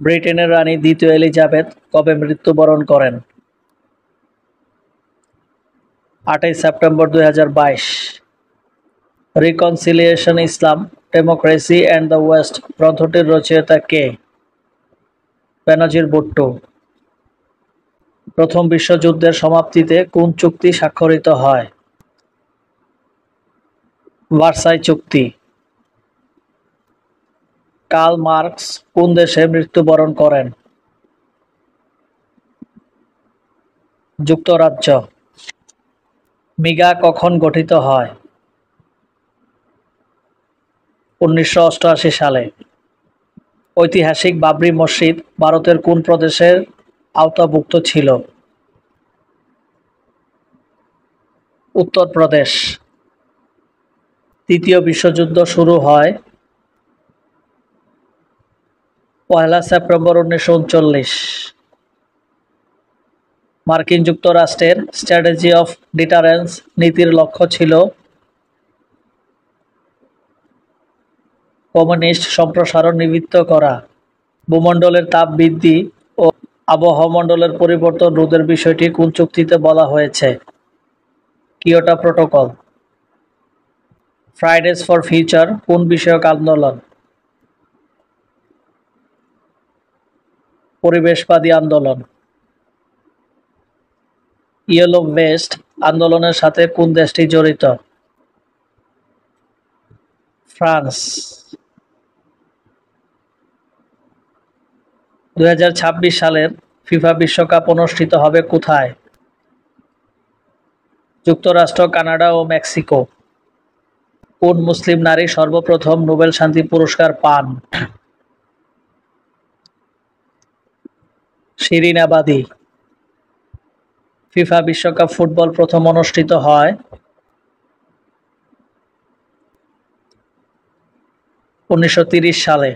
ব্রিটেনের রানী দ্বিতীয় এলিজাবেথ কবে মৃত্যুবরণ করেন? 8 September 2022। Reconciliation Islam, democracy and the West গ্রন্থটির রচয়িতা কে? বেনজির ভুট্টো। প্রথম বিশ্বযুদ্ধের সমাপ্তিতে কোন চুক্তি স্বাক্ষরিত হয়? ভার্সাই চুক্তি। কার্ল মার্কস কোন দেশে মৃত্যুবরণ করেন? যুক্তরাজ্য। মিগা কখন গঠিত হয়? 1988 সালে। ঐতিহাসিক বাবরি মসজিদ ভারতের কোন প্রদেশের আওতাভুক্ত ছিল? উত্তরপ্রদেশ। তৃতীয় বিশ্বযুদ্ধ শুরু হয় 1 সেপ্টেম্বর 1939। মার্কিন যুক্তরাষ্ট্রের স্ট্র্যাটেজি অফ ডিটারেন্স নীতির লক্ষ্য ছিল কমিউনিস্ট সম্প্রসারণ নিবৃত্ত করা। ভূমণ্ডলের তাপ বৃদ্ধি ও আবহমণ্ডলের পরিবর্তন রোধের বিষয়টি কোন চুক্তিতে বলা হয়েছে? Kyoto protocol. Fridays for future কোন বিষয়ক আন্দোলন? পরিবেশবাদী আন্দোলন। ইয়েলো ভেস্ট আন্দোলনের সাথে কোন দেশটি জড়িত? ফ্রান্স। 2026 সালের ফিফা বিশ্বকাপ অনুষ্ঠিত হবে কোথায়? যুক্তরাষ্ট্র, কানাডা ও মেক্সিকো। কোন মুসলিম নারী সর্বপ্রথম নোবেল শান্তি পুরস্কার পান? শিরিন আবাদি। ফিফা বিশ্বকাপ ফুটবল প্রথম অনুষ্ঠিত হয় 1930 সালে।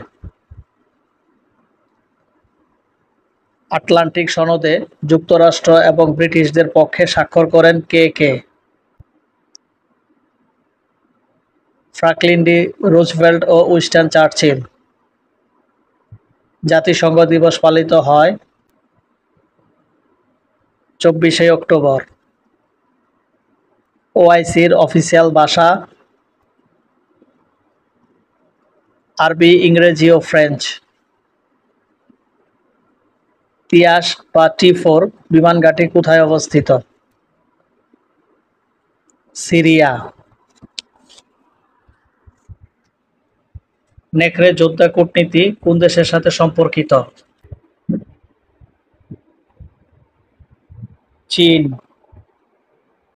আটলান্টিক সনদে যুক্তরাষ্ট্র এবং ব্রিটিশদের পক্ষে স্বাক্ষর করেন কে কে? ফ্রাঙ্কলিন ডি রুজভেল্ট ও উইনস্টন চার্চিল। জাতিসংঘ দিবস পালিত হয় 24 অক্টোবর। ওআইসির অফিসিয়াল ভাষা আরবি, ইংরেজি ও ফ্রেঞ্চ। তিয়াস বা টি4 বিমান ঘাঁটি কোথায় অবস্থিত? সিরিয়া। নেকড়ে যোদ্ধা কূটনীতি কোন দেশের সাথে সম্পর্কিত? চীন।